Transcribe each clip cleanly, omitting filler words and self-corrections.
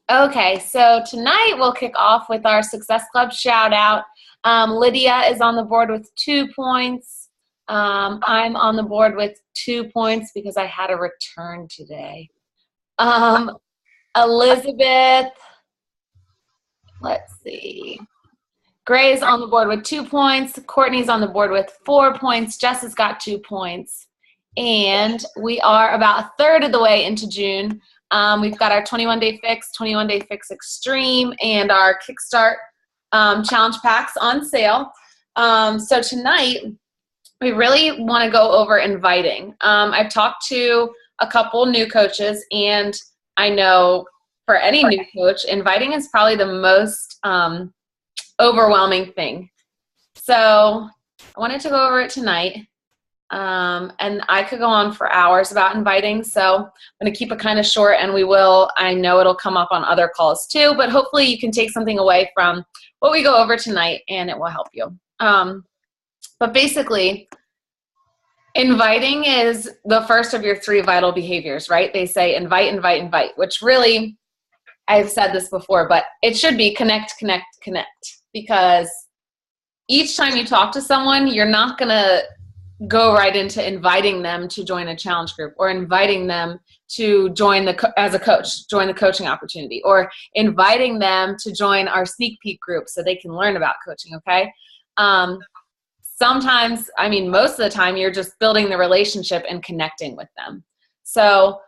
Okay, so tonight we'll kick off with our Success Club shout out. Lydia is on the board with 2 points. I'm on the board with 2 points because I had a return today. Elizabeth, let's see. Gray's on the board with 2 points. Courtney's on the board with 4 points. Jess has got 2 points. And we are about a third of the way into June. We've got our 21-day fix, 21-day fix extreme, and our Kickstart challenge packs on sale. So tonight, we really want to go over inviting. I've talked to a couple new coaches, and I know for any new coach, inviting is probably the most overwhelming thing. So I wanted to go over it tonight. And I could go on for hours about inviting, so I'm going to keep it kind of short, and I know it'll come up on other calls too, but hopefully you can take something away from what we go over tonight and it will help you. But basically, inviting is the first of your 3 vital behaviors, right? They say invite, invite, invite, which really, I've said this before, but it should be connect, connect, connect, because each time you talk to someone, you're not going to go right into inviting them to join a challenge group, or inviting them to join as a coach, join the coaching opportunity, or inviting them to join our sneak peek group so they can learn about coaching, okay? Sometimes, most of the time, you're just building the relationship and connecting with them. So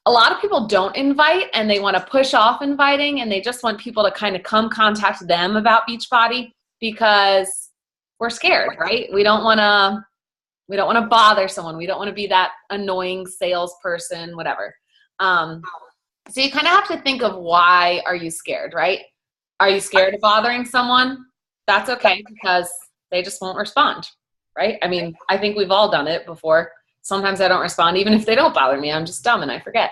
a lot of people don't invite, and they want to push off inviting, and they just want people to kind of come contact them about Beachbody because we're scared, right? We don't want to bother someone. We don't want to be that annoying salesperson, whatever. So you kind of have to think of, why are you scared, right? Are you scared of bothering someone? That's okay, because they just won't respond, right? I think we've all done it before. Sometimes I don't respond, even if they don't bother me. I'm just dumb and I forget.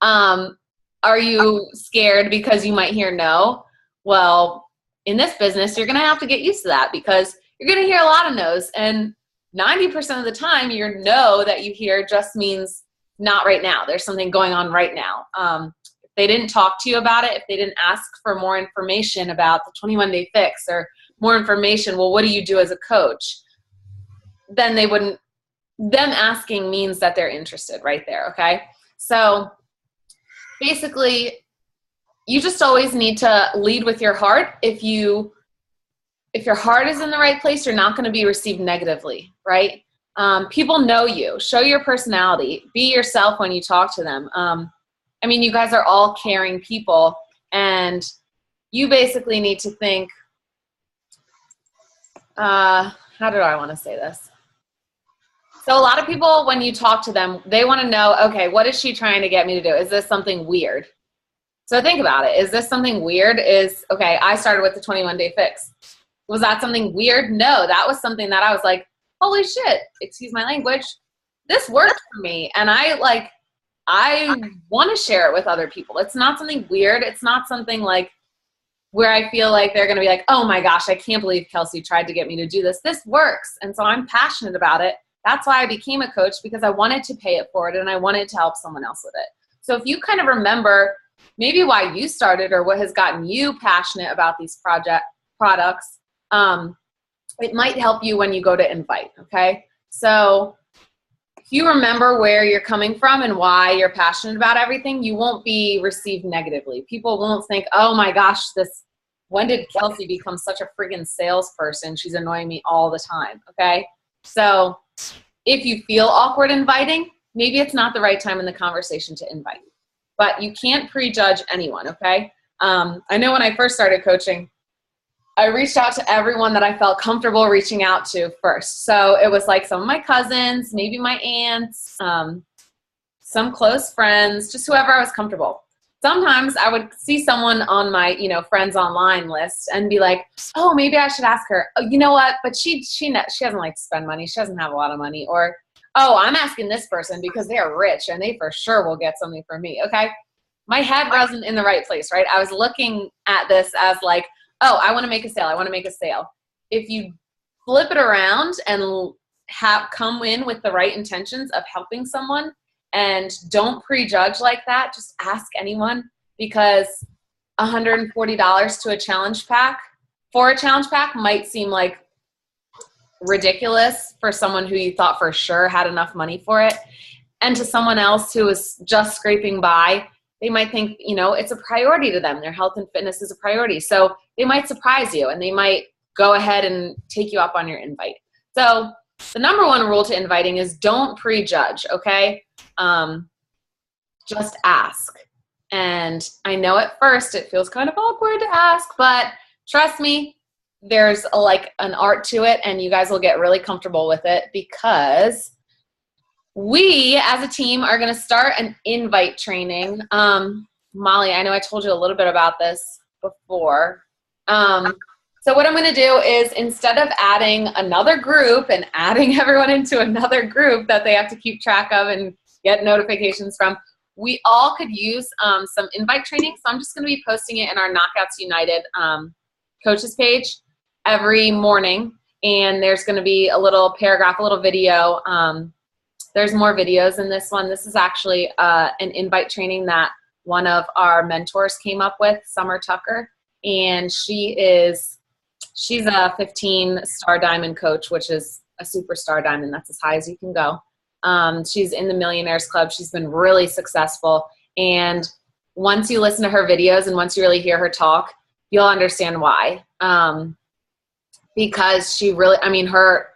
Are you scared because you might hear no? Well, in this business, you're going to have to get used to that, because you're going to hear a lot of no's, and 90% of the time, your no that you hear just means not right now. There's something going on right now. If they didn't talk to you about it, if they didn't ask for more information about the 21-day fix, or more information, well, what do you do as a coach? Then they wouldn't. Them asking means that they're interested right there, okay? So basically, you just always need to lead with your heart. If your heart is in the right place, you're not going to be received negatively, right? People know you. Show your personality. Be yourself when you talk to them. You guys are all caring people, and you basically need to think, how do I want to say this? So a lot of people, when you talk to them, they want to know, okay, what is she trying to get me to do? Is this something weird? So think about it. Is this something weird? Okay, I started with the 21-day fix. Was that something weird? No, that was something that I was like, holy shit, excuse my language, this worked for me. And I want to share it with other people. It's not something weird. It's not something like where I feel like they're going to be like, oh my gosh, I can't believe Kelsey tried to get me to do this. This works. And so I'm passionate about it. That's why I became a coach, because I wanted to pay it forward and I wanted to help someone else with it. So if you kind of remember maybe why you started, or what has gotten you passionate about these products, it might help you when you go to invite, okay? So if you remember where you're coming from and why you're passionate about everything, you won't be received negatively. People won't think, oh my gosh, when did Kelsey become such a friggin' salesperson? She's annoying me all the time, okay? So if you feel awkward inviting, maybe it's not the right time in the conversation to invite. But you can't prejudge anyone, okay? I know when I first started coaching, I reached out to everyone that I felt comfortable reaching out to first. So it was like some of my cousins, maybe my aunts, some close friends, just whoever I was comfortable. Sometimes I would see someone on my, friends online list and be like, oh, maybe I should ask her. Oh, you know what? But she doesn't like to spend money. She doesn't have a lot of money. Or, oh, I'm asking this person because they're rich and they for sure will get something from me. Okay. My head wasn't in the right place, right? I was looking at this as like, oh, I want to make a sale. I want to make a sale. If you flip it around and come in with the right intentions of helping someone, and don't prejudge like that, just ask anyone. because $140 to a challenge pack for a challenge pack might seem like ridiculous for someone who you thought for sure had enough money for it. And to someone else who is just scraping by, they might think, you know, it's a priority to them. Their health and fitness is a priority. So they might surprise you and they might go ahead and take you up on your invite. So the number one rule to inviting is don't prejudge, okay? Just ask. And I know at first it feels kind of awkward to ask, but trust me, there's an art to it, and you guys will get really comfortable with it, because we as a team are going to start an invite training. Molly, I know I told you a little bit about this before. So what I'm going to do is, instead of adding another group and adding everyone into another group that they have to keep track of and get notifications from, we all could use some invite training. So I'm just going to be posting it in our Knockouts United coaches page every morning. And there's going to be a little paragraph, a little video. There's more videos in this one. This is actually an invite training that one of our mentors came up with, Summer Tucker. And she's a 15-star diamond coach, which is a superstar diamond. That's as high as you can go. She's in the Millionaires Club. She's been really successful. And once you listen to her videos and once you really hear her talk, you'll understand why. Because she really, I mean, her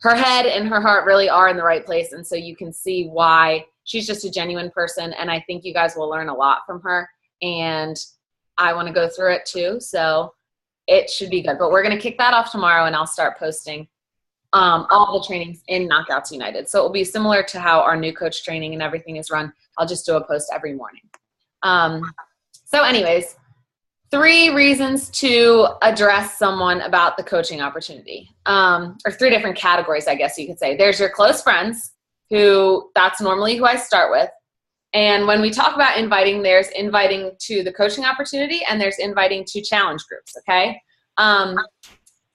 head and her heart really are in the right place. And so you can see why she's just a genuine person. And I think you guys will learn a lot from her. And I want to go through it too. So it should be good. But we're going to kick that off tomorrow, and I'll start posting all the trainings in Knockouts United. So it will be similar to how our new coach training and everything is run. I'll just do a post every morning. So anyways, 3 reasons to address someone about the coaching opportunity, or 3 different categories, I guess you could say. There's your close friends, who that's normally who I start with. And when we talk about inviting, there's inviting to the coaching opportunity and there's inviting to challenge groups, okay?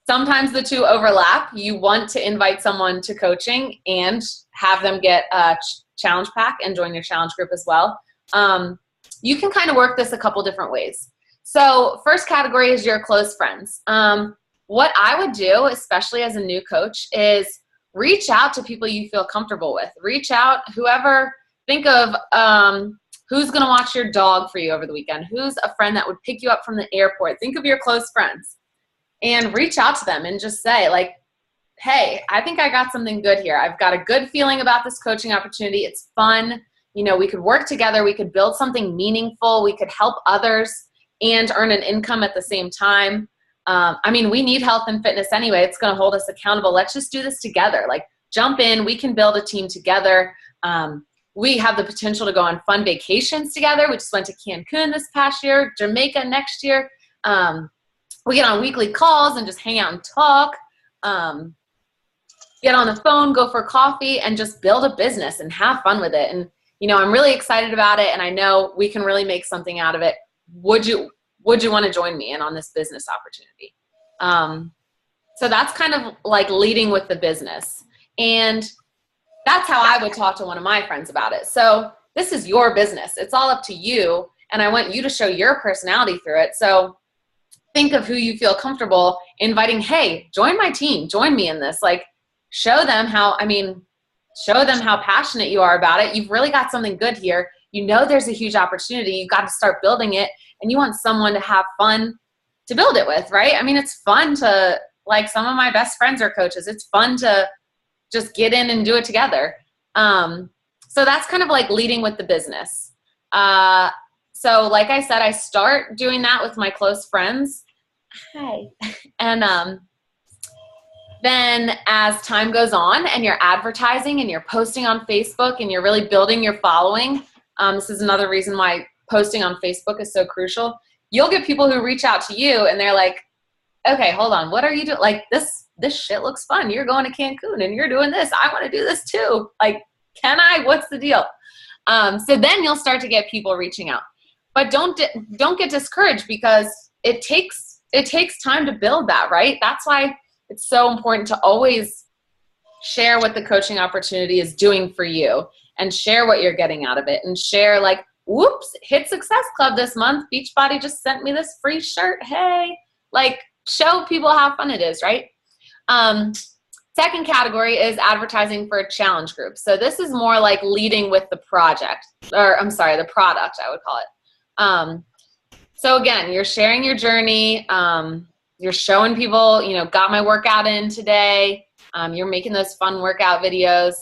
Sometimes the 2 overlap. You want to invite someone to coaching and have them get a challenge pack and join your challenge group as well. You can kind of work this a couple different ways. So first category is your close friends. What I would do, especially as a new coach, is reach out to people you feel comfortable with. Reach out, whoever, think of who's going to watch your dog for you over the weekend. Who's a friend that would pick you up from the airport? Think of your close friends and reach out to them and just say, like, hey, I think I got something good here. I've got a good feeling about this coaching opportunity. It's fun. You know, we could work together. We could build something meaningful. We could help others and earn an income at the same time. I mean, we need health and fitness anyway. It's going to hold us accountable. Let's just do this together. Like, jump in. We can build a team together. We have the potential to go on fun vacations together. We just went to Cancun this past year, Jamaica next year. We get on weekly calls and just hang out and talk. Get on the phone, go for coffee, and just build a business and have fun with it. And, you know, I'm really excited about it, and I know we can really make something out of it. Would you want to join me in on this business opportunity? So that's kind of like leading with the business. And that's how I would talk to one of my friends about it. So this is your business. It's all up to you. And I want you to show your personality through it. So think of who you feel comfortable inviting. Hey, join my team. Join me in this. Like, show them how passionate you are about it. You've really got something good here. You know there's a huge opportunity. You've got to start building it. And you want someone to have fun to build it with, right? I mean, it's fun to, like, some of my best friends are coaches. It's fun to just get in and do it together. So that's kind of like leading with the business. So like I said, I start doing that with my close friends. Hi. And then as time goes on and you're advertising and you're posting on Facebook and you're really building your following, this is another reason why posting on Facebook is so crucial. You'll get people who reach out to you and they're like, okay, hold on. What are you doing? Like, this shit looks fun. You're going to Cancun and you're doing this. I want to do this too. Like, can I? What's the deal? So then you'll start to get people reaching out. But don't get discouraged, because it takes time to build that, right? That's why it's so important to always share what the coaching opportunity is doing for you and share what you're getting out of it and share, like, whoops, Hit Success Club this month. Beachbody just sent me this free shirt. Hey, like show people how fun it is, right? Second category is advertising for a challenge group. So this is more like leading with the project, or I'm sorry, the product, I would call it. So again, you're sharing your journey. You're showing people, you know, got my workout in today. You're making those fun workout videos.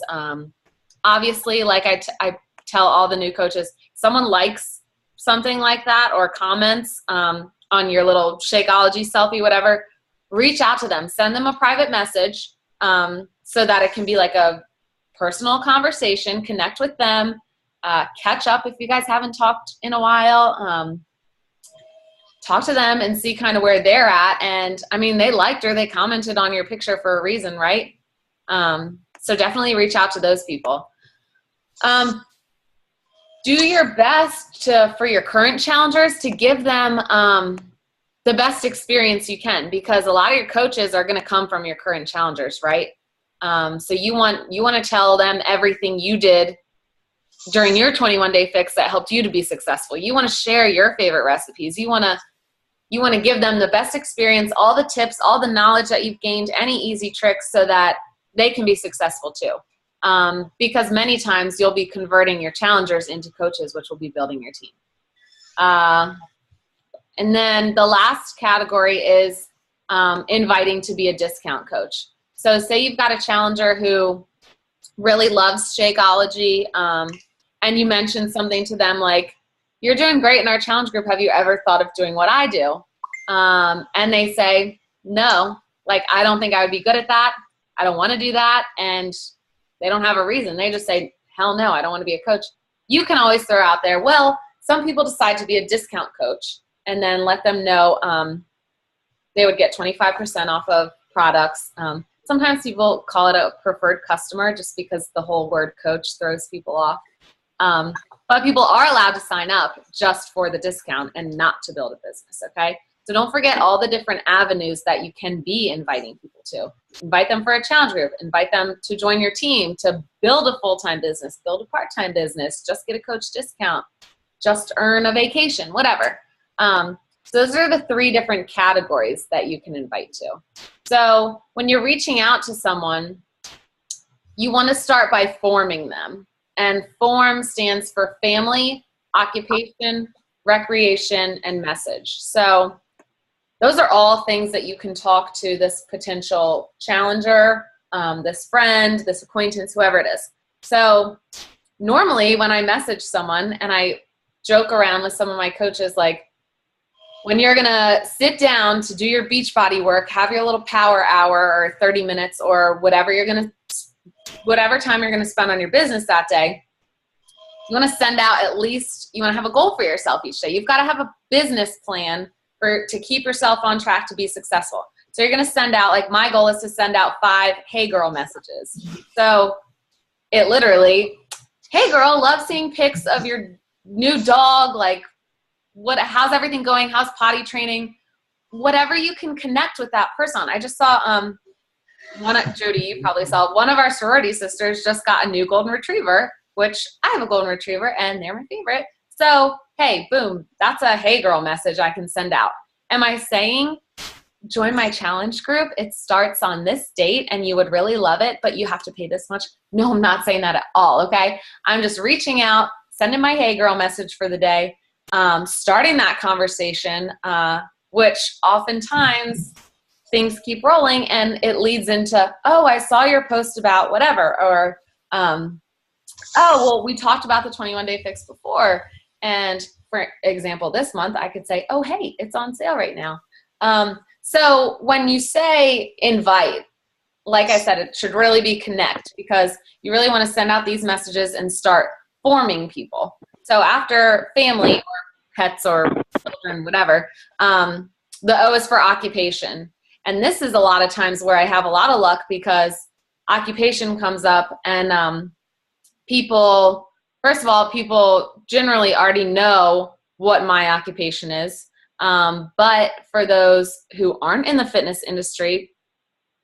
Obviously, like I tell all the new coaches, someone likes something like that or comments on your little Shakeology selfie, whatever, reach out to them, send them a private message so that it can be like a personal conversation, connect with them, catch up if you guys haven't talked in a while, talk to them and see kind of where they're at. And I mean, they liked or they commented on your picture for a reason, right? So definitely reach out to those people. Do your best for your current challengers to give them the best experience you can, because a lot of your coaches are going to come from your current challengers, right? So you want to tell them everything you did during your 21-day fix that helped you to be successful. You want to share your favorite recipes. You want to give them the best experience, all the tips, all the knowledge that you've gained, any easy tricks so that they can be successful too. Because many times you'll be converting your challengers into coaches, which will be building your team. And then the last category is inviting to be a discount coach. So say you've got a challenger who really loves Shakeology, and you mention something to them like, you're doing great in our challenge group. Have you ever thought of doing what I do? And they say, no, like, I don't think I would be good at that. I don't want to do that. And they don't have a reason. They just say, hell no, I don't want to be a coach. You can always throw out there, well, some people decide to be a discount coach, and then let them know they would get 25% off of products. Sometimes people call it a preferred customer just because the whole word coach throws people off. But people are allowed to sign up just for the discount and not to build a business, okay? So don't forget all the different avenues that you can be inviting people to. Invite them for a challenge group. Invite them to join your team, to build a full-time business, build a part-time business, just get a coach discount, just earn a vacation, whatever. So those are the 3 different categories that you can invite to. So when you're reaching out to someone, you want to start by forming them. And FORM stands for family, occupation, recreation, and message. So those are all things that you can talk to this potential challenger, this friend, this acquaintance, whoever it is. So normally when I message someone, and I joke around with some of my coaches, like, when you're going to sit down to do your Beachbody work, have your little power hour or 30 minutes or whatever time you're going to spend on your business that day, you want to send out at least, you want to have a goal for yourself each day. You've got to have a business plan to keep yourself on track to be successful. So you're going to send out, like my goal is to send out 5 hey girl messages. So it literally, hey girl, love seeing pics of your new dog, like how's everything going? How's potty training? Whatever you can connect with that person. I just saw Jody, you probably saw, one of our sorority sisters just got a new golden retriever, which I have a golden retriever and they're my favorite. So, hey, boom, that's a hey girl message I can send out. Am I saying join my challenge group? It starts on this date and you would really love it, but you have to pay this much. No, I'm not saying that at all. Okay. I'm just reaching out, sending my hey girl message for the day, starting that conversation, which oftentimes things keep rolling and it leads into, oh, I saw your post about whatever, or, oh, well, we talked about the 21-day fix before. And for example, this month I could say, oh, hey, it's on sale right now. So when you say invite, like I said, it should really be connect, because you really want to send out these messages and start forming people. So after family or pets or children, whatever, the O is for occupation. And this is a lot of times where I have a lot of luck, because occupation comes up and people, first of all, people generally already know what my occupation is. But for those who aren't in the fitness industry,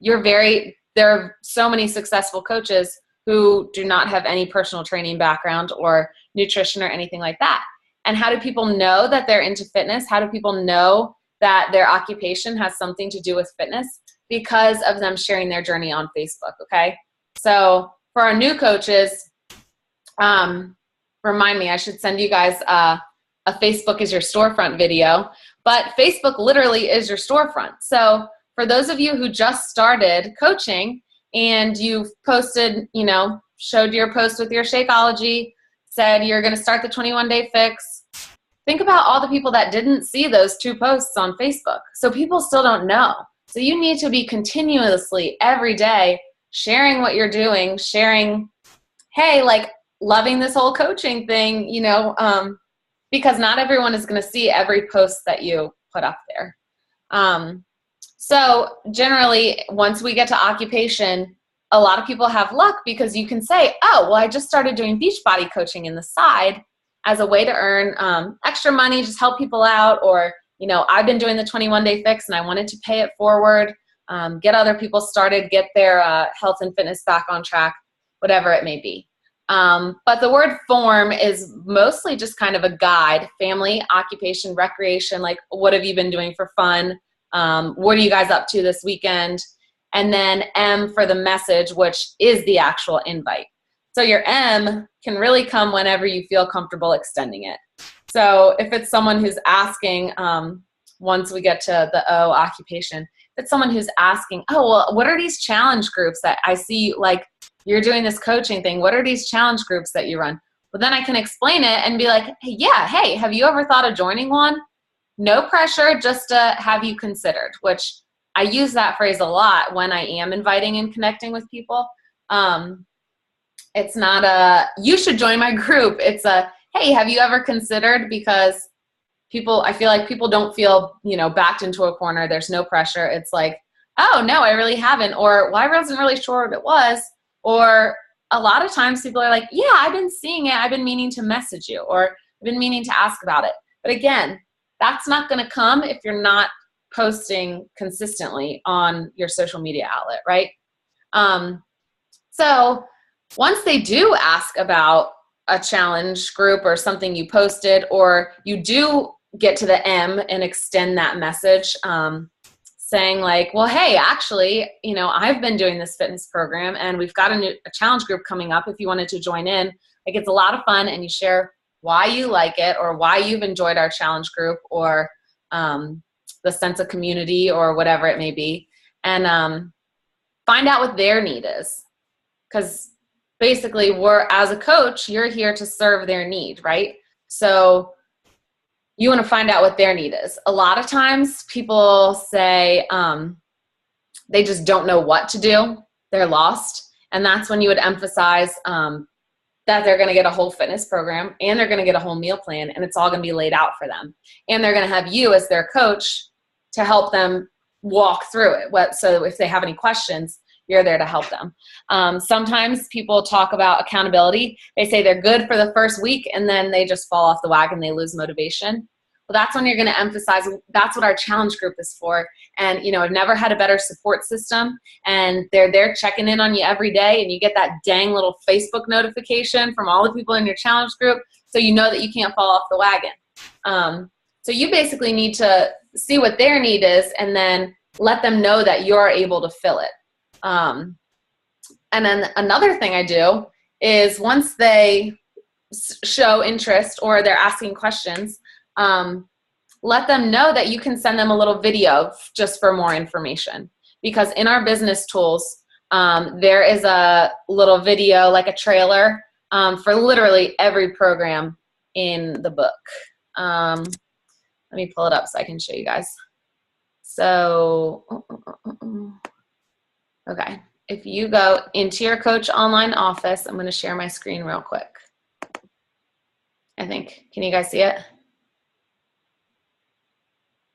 there are so many successful coaches who do not have any personal training background or nutrition or anything like that. And how do people know that they're into fitness? How do people know that their occupation has something to do with fitness? Because of them sharing their journey on Facebook, okay? So for our new coaches, remind me, I should send you guys a Facebook is your storefront video, but Facebook literally is your storefront. So for those of you who just started coaching and you've posted, you know, showed your post with your Shakeology, said you're going to start the 21-day fix, think about all the people that didn't see those 2 posts on Facebook. So people still don't know. So you need to be continuously every day sharing what you're doing, sharing, hey, like loving this whole coaching thing, you know, because not everyone is going to see every post that you put up there. So generally, once we get to occupation, a lot of people have luck because you can say, oh, well, I just started doing Beachbody coaching in the side as a way to earn extra money, just help people out, or, you know, I've been doing the 21-day fix and I wanted to pay it forward, get other people started, get their health and fitness back on track, whatever it may be. But the word form is mostly just kind of a guide: family, occupation, recreation, like what have you been doing for fun? What are you guys up to this weekend? And then M for the message, which is the actual invite. So your M can really come whenever you feel comfortable extending it. So if it's someone who's asking, once we get to the O, occupation, if it's someone who's asking, oh, well, what are these challenge groups that I see, like you're doing this coaching thing, what are these challenge groups that you run? Well, then I can explain it and be like, hey, yeah, hey, have you ever thought of joining one? No pressure, just to have you considered, which I use that phrase a lot when I am inviting and connecting with people. It's not a, you should join my group. It's a, hey, have you ever considered? Because people, I feel like people don't feel, you know, backed into a corner. There's no pressure. It's like, oh, no, I really haven't. Or, well, I wasn't really sure what it was. Or a lot of times people are like, yeah, I've been seeing it. I've been meaning to message you, or I've been meaning to ask about it. But again, that's not going to come if you're not posting consistently on your social media outlet, right? So once they do ask about a challenge group or something you posted, or you do get to the M and extend that message, saying like, well, hey, actually, you know, I've been doing this fitness program and we've got a challenge group coming up if you wanted to join in. Like, it's a lot of fun, and you share why you like it or why you've enjoyed our challenge group, or the sense of community or whatever it may be, and find out what their need is. Because basically, as a coach, you're here to serve their need, right? So you want to find out what their need is. A lot of times people say they just don't know what to do. They're lost. And that's when you would emphasize that they're going to get a whole fitness program, and they're going to get a whole meal plan, and it's all going to be laid out for them. And they're going to have you as their coach to help them walk through it. So if they have any questions, you're there to help them. Sometimes people talk about accountability. They say they're good for the first week, and then they just fall off the wagon. They lose motivation. Well, that's when you're going to emphasize, that's what our challenge group is for. And, you know, I've never had a better support system, and they're there checking in on you every day, and you get that dang little Facebook notification from all the people in your challenge group, so you know that you can't fall off the wagon. So you basically need to see what their need is, and then let them know that you're able to fill it. And then another thing I do is, once they show interest or they're asking questions, let them know that you can send them a little video just for more information. Because in our business tools, there is a little video, like a trailer, for literally every program in the book. Let me pull it up so I can show you guys. So, okay. If you go into your Coach Online office, I'm going to share my screen real quick. I think, can you guys see it?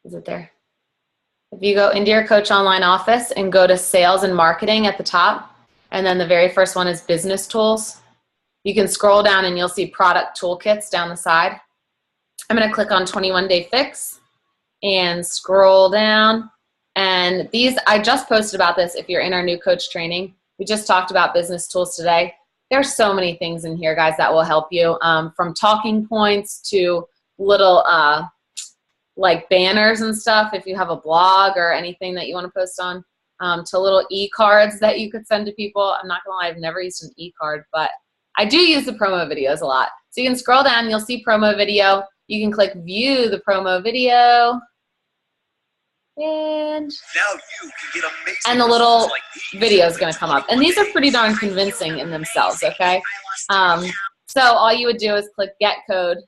Is it there? If you go into your Coach Online office and go to Sales and Marketing at the top, and then the very first one is Business Tools, you can scroll down and you'll see Product Toolkits down the side. I'm going to click on 21-Day Fix and scroll down. And these, I just posted about this if you're in our new coach training. We just talked about business tools today. There's so many things in here, guys, that will help you, from talking points to little like banners and stuff if you have a blog or anything that you want to post on, to little e-cards that you could send to people. I'm not gonna lie, I've never used an e-card, but I do use the promo videos a lot. So you can scroll down, you'll see promo video. You can click view the promo video. And now you can get amazing the little like video is going to come up. And these are pretty darn convincing in themselves, okay? So all you would do is click get code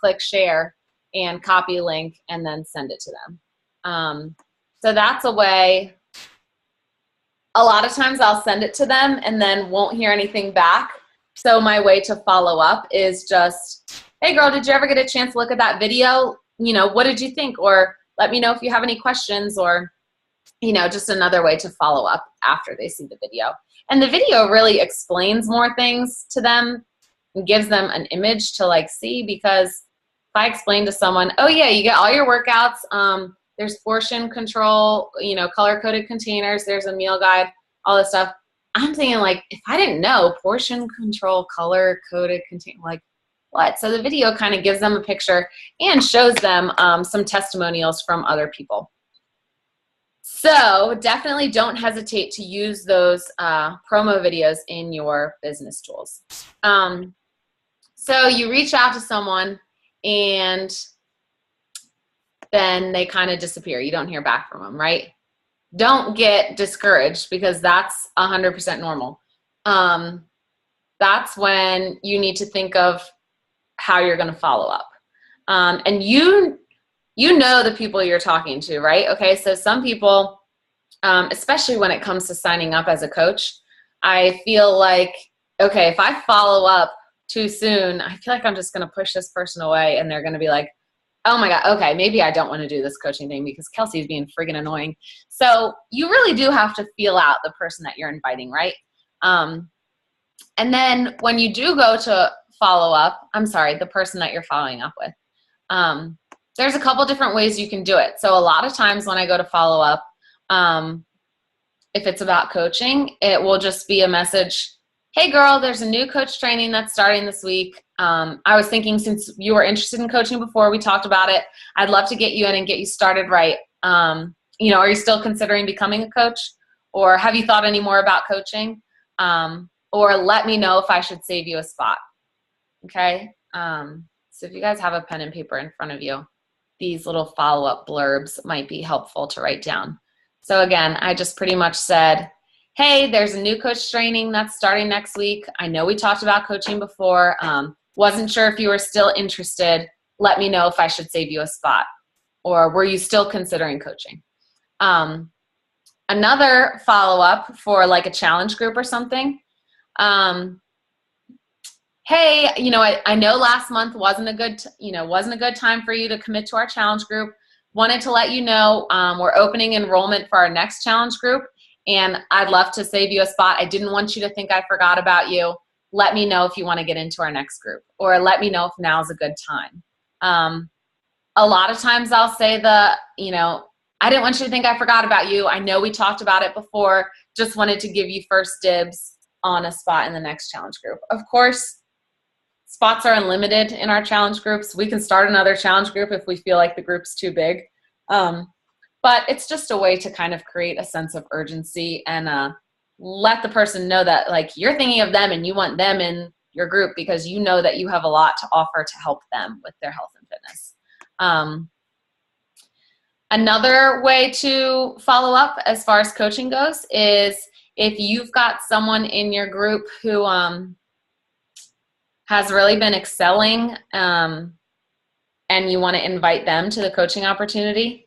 click share and copy link and then send it to them. So that's a way. A lot of times I'll send it to them and then won't hear anything back. So my way to follow up is just, hey girl, did you ever get a chance to look at that video? You know, what did you think? Or let me know if you have any questions, or, you know, just another way to follow up after they see the video. And the video really explains more things to them and gives them an image to like see, because if I explain to someone, oh yeah, you get all your workouts, there's portion control, you know, color-coded containers, there's a meal guide, all this stuff. I'm thinking like, if I didn't know portion control, color-coded container, like what? So the video kind of gives them a picture and shows them some testimonials from other people. So definitely don't hesitate to use those promo videos in your business tools. So you reach out to someone and then they kind of disappear. You don't hear back from them, right? Don't get discouraged, because that's 100% normal. That's when you need to think of how you're going to follow up. And you know the people you're talking to, right? Okay, so some people, especially when it comes to signing up as a coach, I feel like, okay, if I follow up too soon, I feel like I'm just going to push this person away, and they're going to be like, oh my God, okay, maybe I don't want to do this coaching thing because Kelsey's being friggin' annoying. So you really do have to feel out the person that you're inviting, right? And then when you do go to follow up, the person that you're following up with, there's a couple different ways you can do it. So a lot of times when I go to follow up, if it's about coaching, it will just be a message, hey girl, there's a new coach training that's starting this week. I was thinking, since you were interested in coaching before, we talked about it, I'd love to get you in and get you started right. You know, are you still considering becoming a coach? Or have you thought any more about coaching? Or let me know if I should save you a spot. Okay? So if you guys have a pen and paper in front of you, these little follow-up blurbs might be helpful to write down. So again, I just pretty much said, hey, there's a new coach training that's starting next week. I know we talked about coaching before. Wasn't sure if you were still interested. Let me know if I should save you a spot. Or were you still considering coaching? Another follow-up for like a challenge group or something. Hey, you know, I know last month wasn't a good time for you to commit to our challenge group. Wanted to let you know we're opening enrollment for our next challenge group, and I'd love to save you a spot. I didn't want you to think I forgot about you. Let me know if you want to get into our next group, or let me know if now's a good time. A lot of times I'll say I didn't want you to think I forgot about you. I know we talked about it before. Just wanted to give you first dibs on a spot in the next challenge group. Of course, spots are unlimited in our challenge groups. We can start another challenge group if we feel like the group's too big. But it's just a way to kind of create a sense of urgency and let the person know that like you're thinking of them and you want them in your group because you know that you have a lot to offer to help them with their health and fitness. Another way to follow up as far as coaching goes is if you've got someone in your group who has really been excelling and you want to invite them to the coaching opportunity,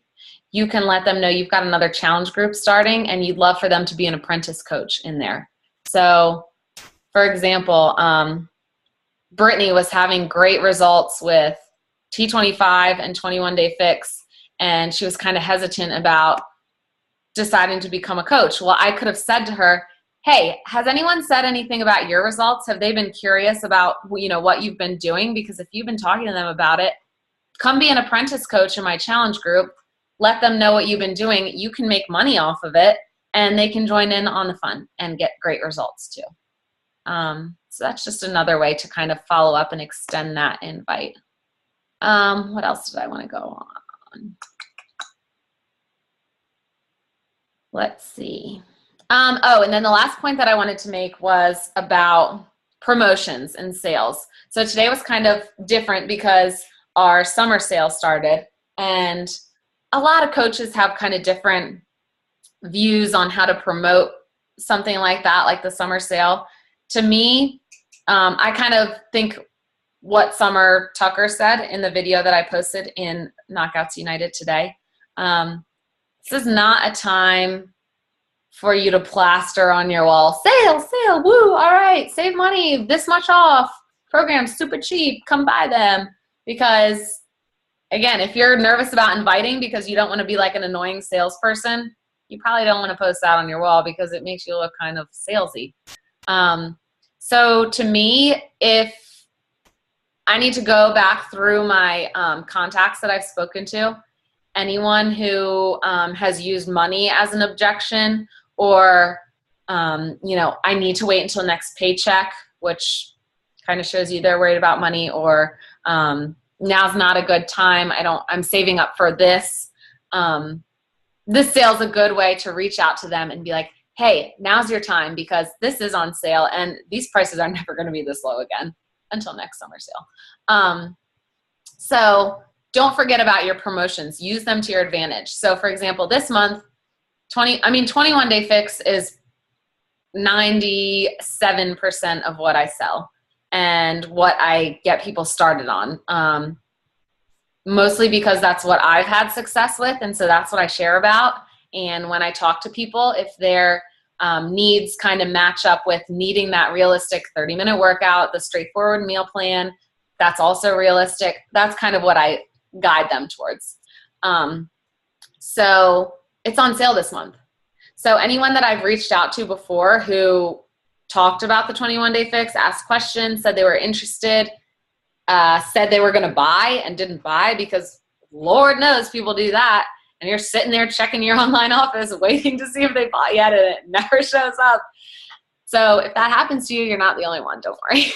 you can let them know you've got another challenge group starting and you'd love for them to be an apprentice coach in there. So, for example, Brittany was having great results with T25 and 21-Day Fix, and she was kind of hesitant about deciding to become a coach. Well, I could have said to her, hey, has anyone said anything about your results? Have they been curious about, what you've been doing? Because if you've been talking to them about it, come be an apprentice coach in my challenge group. Let them know what you've been doing. You can make money off of it, and they can join in on the fun and get great results too. So that's just another way to kind of follow up and extend that invite. What else did I want to go on? Let's see. Oh, and then the last point that I wanted to make was about promotions and sales. So today was kind of different because our summer sale started, and a lot of coaches have kind of different views on how to promote something like that, like the summer sale. To me, I kind of think what Summer Tucker said in the video that I posted in Knockouts United today. This is not a time for you to plaster on your wall, sale, woo, all right, save money, this much off, programs super cheap, come buy them. Because again, if you're nervous about inviting because you don't want to be like an annoying salesperson, you probably don't want to post that on your wall because it makes you look kind of salesy. So to me, if I need to go back through my contacts that I've spoken to, anyone who has used money as an objection, or I need to wait until next paycheck, which kind of shows you they're worried about money, or now's not a good time, I'm saving up for this. This sale's a good way to reach out to them and be like, hey, now's your time because this is on sale and these prices are never going to be this low again until next summer sale. So don't forget about your promotions. Use them to your advantage. So for example, this month, 21 Day Fix is 97% of what I sell and what I get people started on. Mostly because that's what I've had success with, and so that's what I share about. And when I talk to people, if their needs kind of match up with needing that realistic 30-minute workout, the straightforward meal plan, that's also realistic. That's kind of what I guide them towards. So it's on sale this month. So anyone that I've reached out to before who talked about the 21 Day Fix, asked questions, said they were interested, said they were going to buy and didn't buy, because Lord knows people do that. And you're sitting there checking your online office, waiting to see if they bought yet, and it never shows up. So if that happens to you, you're not the only one. Don't worry.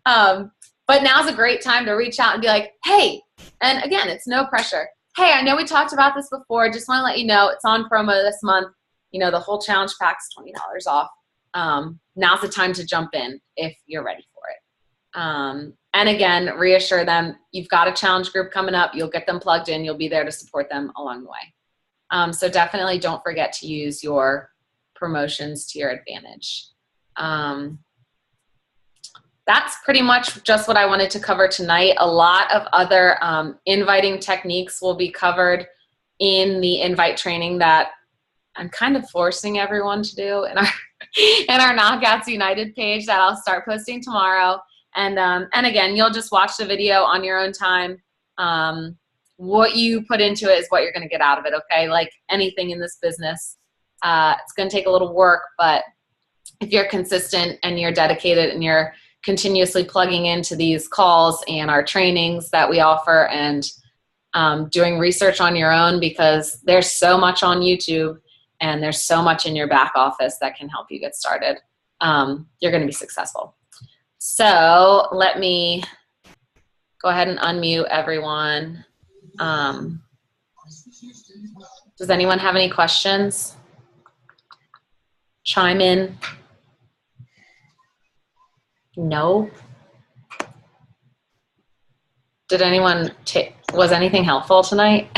But now's a great time to reach out and be like, hey, and again, it's no pressure. Hey, I know we talked about this before. Just want to let you know it's on promo this month. The whole challenge pack's $20 off. Now's the time to jump in if you're ready for it. And again, reassure them you've got a challenge group coming up. You'll get them plugged in. You'll be there to support them along the way. So definitely don't forget to use your promotions to your advantage. That's pretty much just what I wanted to cover tonight. A lot of other inviting techniques will be covered in the invite training that I'm kind of forcing everyone to do in our Knockouts United page that I'll start posting tomorrow. And again, you'll just watch the video on your own time. What you put into it is what you're going to get out of it, okay? Like anything in this business, it's going to take a little work, but if you're consistent and you're dedicated and you're continuously plugging into these calls and our trainings that we offer, and doing research on your own, because there's so much on YouTube and there's so much in your back office that can help you get started, you're going to be successful. So let me go ahead and unmute everyone. Does anyone have any questions? Chime in. No? Did anyone was anything helpful tonight?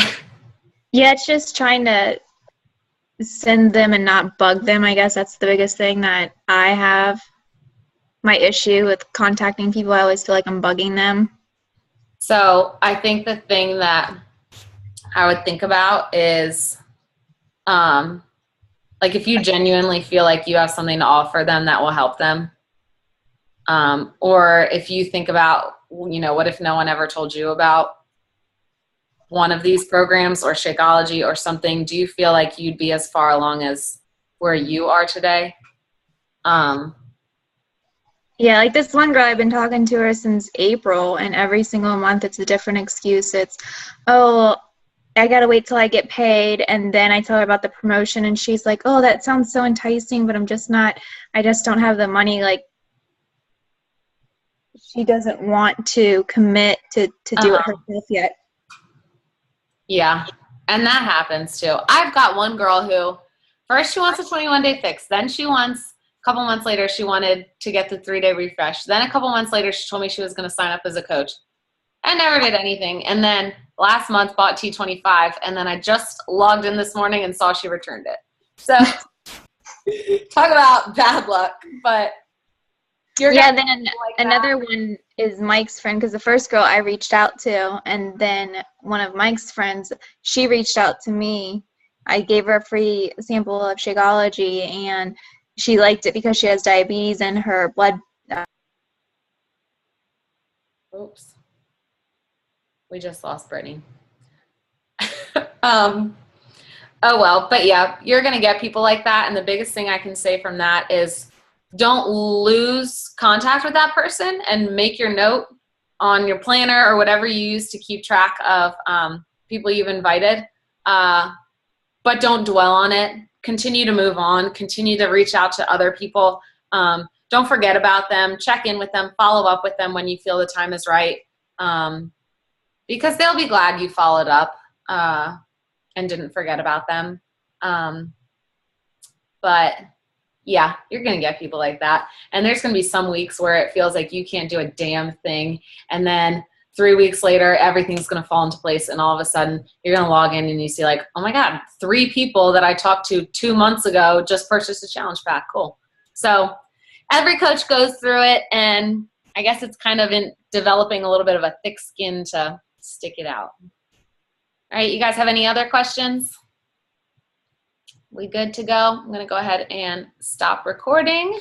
Yeah, it's just trying to send them and not bug them. I guess that's the biggest thing that I have. My issue with contacting people, I always feel like I'm bugging them. So I think the thing that I would think about is, like if you genuinely feel like you have something to offer them that will help them, or if you think about, what if no one ever told you about one of these programs or Shakeology or something? Do you feel like you'd be as far along as where you are today? Yeah, like this one girl, I've been talking to her since April, and every single month it's a different excuse. It's, oh, I gotta wait till I get paid, and then I tell her about the promotion, and she's like, oh, that sounds so enticing, but I just don't have the money. Like, she doesn't want to commit to do it herself yet. Yeah, and that happens too. I've got one girl who first she wants a 21-day fix, then she wants a couple months later she wanted to get the 3-day refresh. Then a couple months later she told me she was going to sign up as a coach. I never did anything. And then last month bought T25, and then I just logged in this morning and saw she returned it. So talk about bad luck, but you're then like another one is Mike's friend, because the first girl I reached out to, and then one of Mike's friends, she reached out to me. I gave her a free sample of Shakeology, and she liked it because she has diabetes and her blood. Oops. We just lost Brittany. Oh well, but yeah, you're going to get people like that. And the biggest thing I can say from that is don't lose contact with that person, and make your note on your planner or whatever you use to keep track of people you've invited. But don't dwell on it. Continue to move on. Continue to reach out to other people. Don't forget about them. Check in with them. Follow up with them when you feel the time is right. Because they'll be glad you followed up and didn't forget about them. But yeah, you're going to get people like that. And there's going to be some weeks where it feels like you can't do a damn thing. And then 3 weeks later, everything's going to fall into place. And all of a sudden you're going to log in and you see like, oh my God, 3 people that I talked to 2 months ago just purchased a challenge pack. Cool. So every coach goes through it. And I guess it's kind of in developing a little bit of a thick skin to stick it out. All right, you guys have any other questions? We good to go? I'm going to go ahead and stop recording.